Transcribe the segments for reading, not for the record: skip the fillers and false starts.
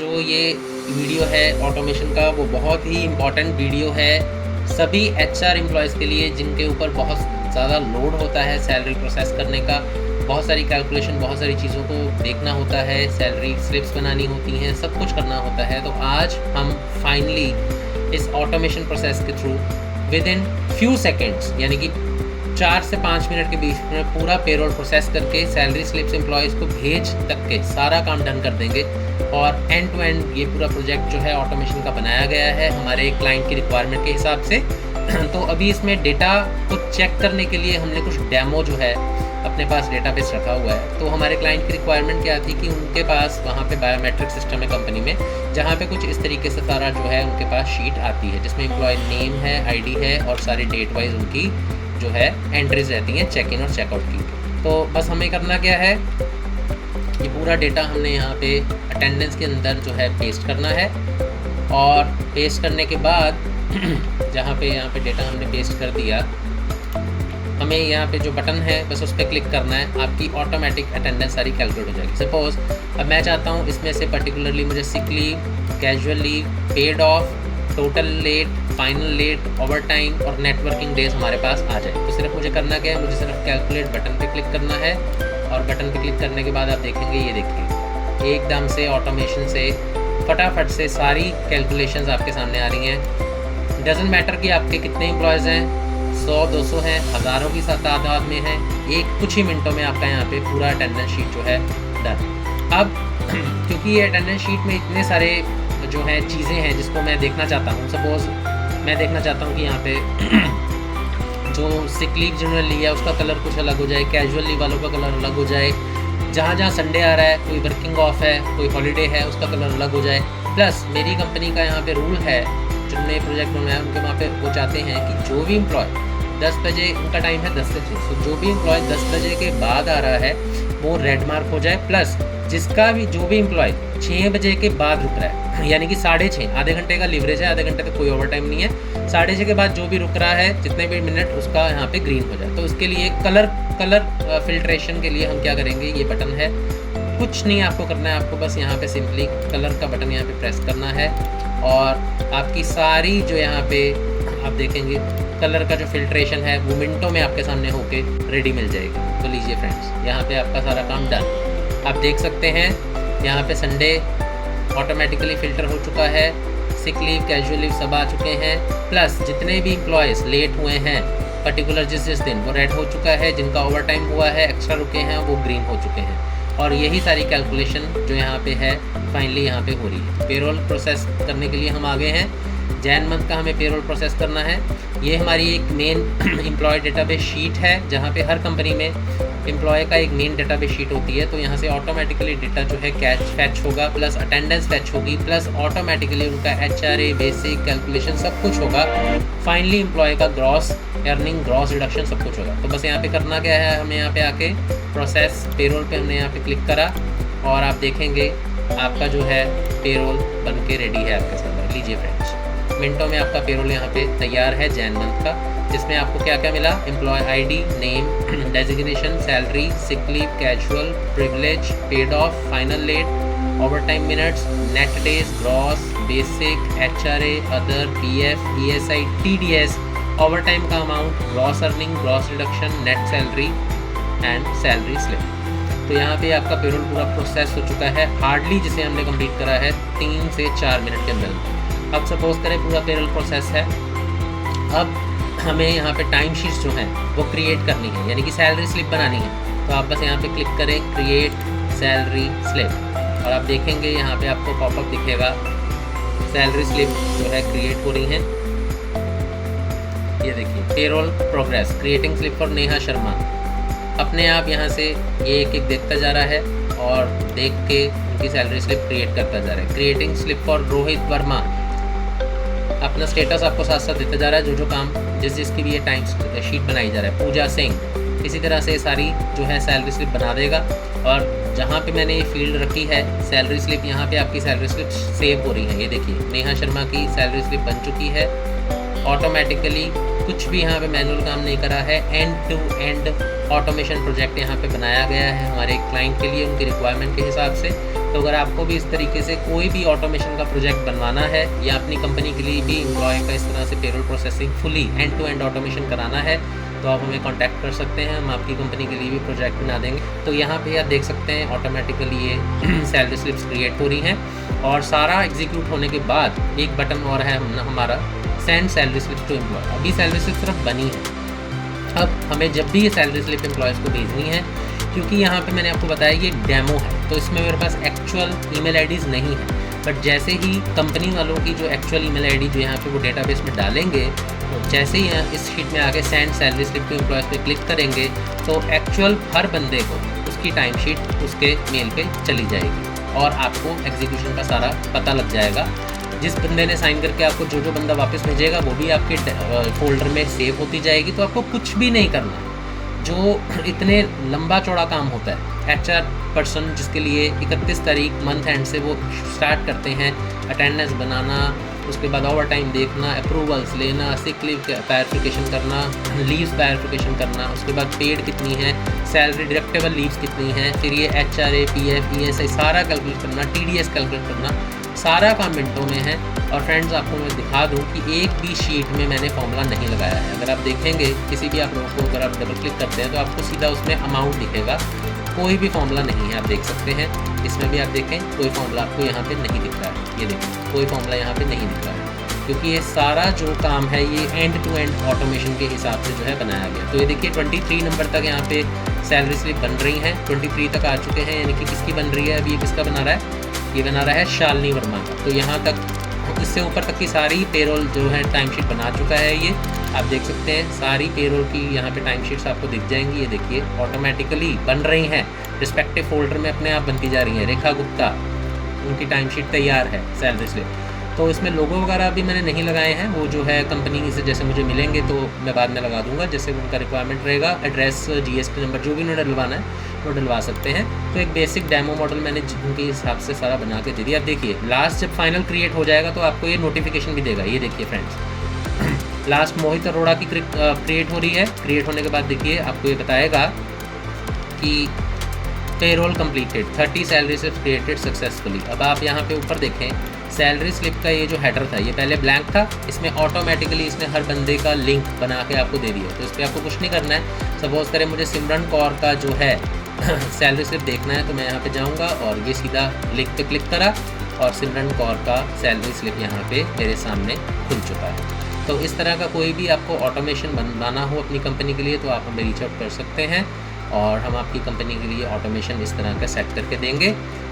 जो ये वीडियो है ऑटोमेशन का, वो बहुत ही इम्पॉर्टेंट वीडियो है सभी HR एम्प्लॉयज़ के लिए जिनके ऊपर बहुत ज़्यादा लोड होता है सैलरी प्रोसेस करने का। बहुत सारी कैलकुलेशन, बहुत सारी चीज़ों को देखना होता है, सैलरी स्लिप्स बनानी होती हैं, सब कुछ करना होता है। तो आज हम फाइनली इस ऑटोमेशन प्रोसेस के through with in few seconds, यानी कि 4 से 5 मिनट के बीच में पूरा पेरोल प्रोसेस करके सैलरी स्लिप्स एम्प्लॉयज़ को भेज तक के सारा काम डन कर देंगे। और एंड टू एंड ये पूरा प्रोजेक्ट जो है ऑटोमेशन का बनाया गया है हमारे क्लाइंट की रिक्वायरमेंट के हिसाब से। तो अभी इसमें डेटा को चेक करने के लिए हमने कुछ डेमो जो है अपने पास डेटाबेस रखा हुआ है। तो हमारे क्लाइंट की रिक्वायरमेंट क्या थी कि उनके पास वहाँ पे बायोमेट्रिक सिस्टम है कंपनी में, जहाँ पे कुछ इस तरीके से सारा जो है उनके पास शीट आती है जिसमें एम्प्लॉय नेम है, ID है और सारी डेट वाइज उनकी जो है एंट्रीज रहती हैं चेक इन और चेकआउट की। तो बस हमें करना क्या है, ये पूरा डेटा हमने यहाँ पे अटेंडेंस के अंदर जो है पेस्ट करना है। और पेस्ट करने के बाद यहाँ पे डेटा हमने पेस्ट कर दिया, हमें यहाँ पे जो बटन है बस उस पर क्लिक करना है, आपकी ऑटोमेटिक अटेंडेंस सारी कैलकुलेट हो जाएगी। सपोज़ अब मैं चाहता हूँ इसमें से पर्टिकुलरली मुझे sick leave, casual leave, paid off, total late, final late, over time और नेटवर्किंग डेज हमारे पास आ जाए। तो सिर्फ मुझे करना क्या है, मुझे सिर्फ कैलकुलेट बटन पे क्लिक करना है। और बटन पे क्लिक करने के बाद आप देखेंगे, ये देखिए एकदम से ऑटोमेशन से फटाफट से सारी कैलकुलेशंस आपके सामने आ रही हैं। डजेंट मैटर कि आपके कितने एम्प्लॉयज़ हैं, 100, 200 हैं, हज़ारों की तादाद में हैं, एक कुछ ही मिनटों में आपका यहाँ पे पूरा अटेंडेंस शीट जो है डन। अब क्योंकि ये अटेंडेंस शीट में इतने सारे जो है चीज़ें हैं जिसको मैं देखना चाहता हूँ, सपोज़ मैं देखना चाहता हूँ कि यहाँ पे जो सिक लीव जिन्होंने लिया उसका कलर कुछ अलग हो जाए, कैजुअल लीव वालों का कलर अलग हो जाए, जहाँ जहाँ संडे आ रहा है, कोई वर्किंग ऑफ है, कोई हॉलीडे है, उसका कलर अलग हो जाए। प्लस मेरी कंपनी का यहाँ पे रूल है, जिनने प्रोजेक्ट बनाया उनके वहाँ पे वो चाहते हैं कि जो भी एम्प्लॉय 10 बजे, उनका टाइम है 10 से 6, तो जो भी एम्प्लॉय 10 बजे के बाद आ रहा है वो रेड मार्क हो जाए। प्लस जिसका भी जो भी एम्प्लॉय 6 बजे के बाद रुक रहा है, यानी कि 6:30, आधे घंटे का लिवरेज है, आधे घंटे का कोई ओवर टाइम नहीं है, 6:30 के बाद जो भी रुक रहा है जितने भी मिनट उसका यहाँ पे ग्रीन हो जाए। तो उसके लिए कलर फिल्ट्रेशन के लिए हम क्या करेंगे, ये बटन है, कुछ नहीं आपको करना है, आपको बस यहाँ पे सिंपली कलर का बटन यहाँ पे प्रेस करना है और आपकी सारी जो यहाँ पे आप देखेंगे कलर का जो फिल्ट्रेशन है वो मिनटों में आपके सामने होके रेडी मिल जाएगी। तो लीजिए फ्रेंड्स, यहाँ पे आपका सारा काम डन। आप देख सकते हैं यहाँ पे संडे ऑटोमेटिकली फ़िल्टर हो चुका है, सिक लीव, कैजुअल लीव सब आ चुके हैं। प्लस जितने भी एम्प्लॉयज़ लेट हुए हैं पर्टिकुलर जिस दिन वो रेड हो चुका है, जिनका ओवर टाइम हुआ है, एक्स्ट्रा रुके हैं, वो ग्रीन हो चुके हैं। और यही सारी कैलकुलेशन जो यहाँ पे है फाइनली यहाँ पे हो रही है। पेरोल प्रोसेस करने के लिए हम आगे हैं, जैन मंथ का हमें पेरोल प्रोसेस करना है। ये हमारी एक मेन एम्प्लॉय डेटाबेस शीट है जहाँ पे हर कंपनी में एम्प्लॉय का एक मेन डेटाबेस शीट होती है। तो यहाँ से ऑटोमेटिकली डेटा जो है फैच होगा, प्लस अटेंडेंस फैच होगी, प्लस ऑटोमेटिकली उनका HRA बेसिक कैलकुलेशन सब कुछ होगा। फाइनली एम्प्लॉय का ग्रॉस अर्निंग, ग्रॉस रिडक्शन सब कुछ होगा। तो बस यहाँ पे करना क्या है, हमें यहाँ पे आके प्रोसेस पेरोल पे हमने यहाँ पे क्लिक करा और आप देखेंगे आपका जो है पेरोल बन के रेडी है आपके सामने। लीजिए फ्रेंड्स, मिनटों में आपका पेरोल यहाँ पे तैयार है जैन मंथ का, जिसमें आपको क्या क्या मिला, employ ID, name, designation, salary, sick leave, casual, privilege, paid off, final late, over time minutes, net days, gross, basic, HRA, other, PF, ESI, TDS, overtime का amount, gross earning, gross reduction, net salary and salary slip. तो यहाँ पे आपका payroll पूरा process हो चुका है, hardly जिसे हमने कंप्लीट करा है 3 से 4 मिनट के अंदर। अब सपोज करें पूरा पेरोल प्रोसेस है, अब हमें यहाँ पे टाइम शीट्स जो हैं वो क्रिएट करनी है, यानी कि सैलरी स्लिप बनानी है। तो आप बस यहाँ पे क्लिक करें क्रिएट सैलरी स्लिप और आप देखेंगे यहाँ पे आपको पॉपअप दिखेगा, सैलरी स्लिप जो है क्रिएट हो रही हैं। ये देखिए payroll progress, creating slip for Neha Sharma. अपने आप यहाँ से ये एक एक देखता जा रहा है और देख के उनकी सैलरी स्लिप क्रिएट करता जा रहा है। Creating slip for Rohit Verma, अपना स्टेटस आपको साथ साथ देता जा रहा है, जो काम जिसकी भी ये टाइम शीट बनाई जा रहा है। पूजा सिंह इसी तरह से सारी जो है सैलरी स्लिप बना देगा। और जहाँ पे मैंने ये फील्ड रखी है सैलरी स्लिप, यहाँ पे आपकी सैलरी स्लिप सेव हो रही है। ये देखिए नेहा शर्मा की सैलरी स्लिप बन चुकी है ऑटोमेटिकली, कुछ भी यहाँ पे मैनुअल काम नहीं करा है। End to end automation project यहाँ पे बनाया गया है हमारे क्लाइंट के लिए, उनकी रिक्वायरमेंट के हिसाब से। तो अगर आपको भी इस तरीके से कोई भी ऑटोमेशन का प्रोजेक्ट बनवाना है या अपनी कंपनी के लिए भी एम्प्लॉय का इस तरह से payroll processing fully end to end automation कराना है, तो आप हमें कांटेक्ट कर सकते हैं, हम आपकी कंपनी के लिए भी प्रोजेक्ट बना देंगे। तो यहाँ पे आप देख सकते हैं ऑटोमेटिकली ये सैलरी स्लिप्स क्रिएट हो रही हैं और सारा एग्जीक्यूट होने के बाद एक बटन और है हमारा send salary slips to employee. अभी सैलरी स्लिप सिर्फ बनी है, अब हमें जब भी ये सैलरी स्लिप एम्प्लॉयज़ को भेजनी है, क्योंकि यहाँ पे मैंने आपको बताया ये डेमो है, तो इसमें मेरे पास एक्चुअल ईमेल आईडीज़ नहीं है, बट जैसे ही कंपनी वालों की जो एक्चुअल ईमेल आईडी जो यहाँ पे वो डेटाबेस में डालेंगे, तो जैसे ही इस शीट में आके send salary slip to employees पे क्लिक करेंगे तो एक्चुअल हर बंदे को उसकी टाइम शीट उसके मेल पे चली जाएगी और आपको एग्जीक्यूशन का सारा पता लग जाएगा। जिस बंदे ने साइन करके आपको जो बंदा वापस भेजेगा वो भी आपके फोल्डर में सेव होती जाएगी। तो आपको कुछ भी नहीं करना है। जो इतने लंबा चौड़ा काम होता है, HR पर्सन जिसके लिए 31 तारीख मंथ एंड से वो स्टार्ट करते हैं, अटेंडेंस बनाना, उसके बाद ओवर टाइम देखना, अप्रूवल्स लेना, सिक लीव वेरिफिकेशन करना, लीव्स वेरिफिकेशन करना, उसके बाद पेड कितनी है, सैलरी डिडक्टेबल लीव्स कितनी हैं, फिर ये HRA, PF, ESI सारा कैलकुलेट करना, TDS कैलकुलेट करना, सारा काम मिनटों में है। और फ्रेंड्स आपको मैं दिखा दूं कि एक भी शीट में मैंने फॉर्मूला नहीं लगाया है। अगर आप देखेंगे किसी भी आप लोगों को अगर आप डबल क्लिक करते हैं तो आपको सीधा उसमें अमाउंट दिखेगा, कोई भी फॉर्मूला नहीं है। आप देख सकते हैं इसमें भी आप देखें कोई फॉर्मूला आपको यहाँ पे नहीं दिख रहा है। ये देखिए कोई फॉर्मूला यहाँ पे नहीं दिख रहा है, क्योंकि ये सारा जो काम है ये एंड टू एंड ऑटोमेशन के हिसाब से जो है बनाया गया। तो ये देखिए 23 नंबर तक यहाँ पे सैलरी स्लिप बन रही है, 23 तक आ चुके हैं, यानी कि किसकी बन रही है अभी, ये किसका बना रहा है, ये बना रहा है शालिनी वर्मा का। तो यहाँ तक इससे ऊपर तक की सारी पेरोल जो है टाइम शीट बना चुका है। ये आप देख सकते हैं सारी पेरोल की यहाँ पे टाइम शीट्स आपको दिख जाएंगी। ये देखिए ऑटोमेटिकली बन रही हैं, रिस्पेक्टिव फोल्डर में अपने आप बनती जा रही हैं। रेखा गुप्ता उनकी टाइम शीट तैयार है सैलरी स्लिप। तो इसमें लोगो वगैरह भी मैंने नहीं लगाए हैं, वो जो है कंपनी से जैसे मुझे मिलेंगे तो मैं बाद में लगा दूंगा, जैसे उनका रिक्वायरमेंट रहेगा। एड्रेस, GST नंबर जो भी उन्होंने डलवाना है वो डलवा सकते हैं। तो एक बेसिक डेमो मॉडल मैंने उनके हिसाब से सारा बना के दे दिया। अब देखिए लास्ट जब फाइनल क्रिएट हो जाएगा तो आपको ये नोटिफिकेशन भी देगा। ये देखिए फ्रेंड्स लास्ट मोहित अरोड़ा की क्रिएट हो रही है। क्रिएट होने के बाद देखिए आपको ये बताएगा कि payroll completed, 30 salary slip created successfully. अब आप यहाँ पे ऊपर देखें सैलरी स्लिप का ये जो हेडर था ये पहले ब्लैंक था, इसमें ऑटोमेटिकली इसने हर बंदे का लिंक बना के आपको दे दिया। तो इस पर आपको कुछ नहीं करना है। सपोज करें मुझे सिमरन कौर का जो है सैलरी स्लिप देखना है तो मैं यहाँ पे जाऊँगा और ये सीधा लिंक पे क्लिक करा और सिमरन कौर का सैलरी स्लिप यहाँ पे मेरे सामने खुल चुका है। तो इस तरह का कोई भी आपको ऑटोमेशन बनवाना हो अपनी कंपनी के लिए तो आप हमें रीच आउट कर सकते हैं और हम आपकी कंपनी के लिए ऑटोमेशन इस तरह का सेट करके देंगे।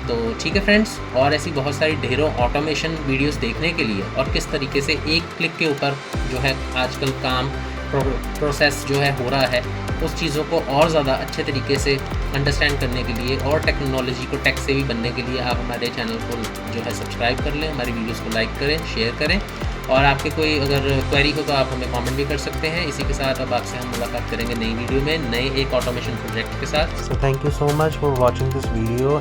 तो ठीक है फ्रेंड्स, और ऐसी बहुत सारी ढेरों ऑटोमेशन वीडियोस देखने के लिए और किस तरीके से एक क्लिक के ऊपर जो है आजकल काम प्रोसेस जो है हो रहा है, उस चीज़ों को और ज़्यादा अच्छे तरीके से अंडरस्टैंड करने के लिए और टेक्नोलॉजी को टेक से भी बनने के लिए आप हमारे चैनल को जो है सब्सक्राइब कर लें, हमारी वीडियोज़ को लाइक करें, शेयर करें। और आपके कोई अगर क्वेरी हो तो आप हमें कमेंट भी कर सकते हैं। इसी के साथ अब आपसे हम मुलाकात करेंगे नई वीडियो में नए एक ऑटोमेशन प्रोजेक्ट के साथ। So thank you so much for watching this video.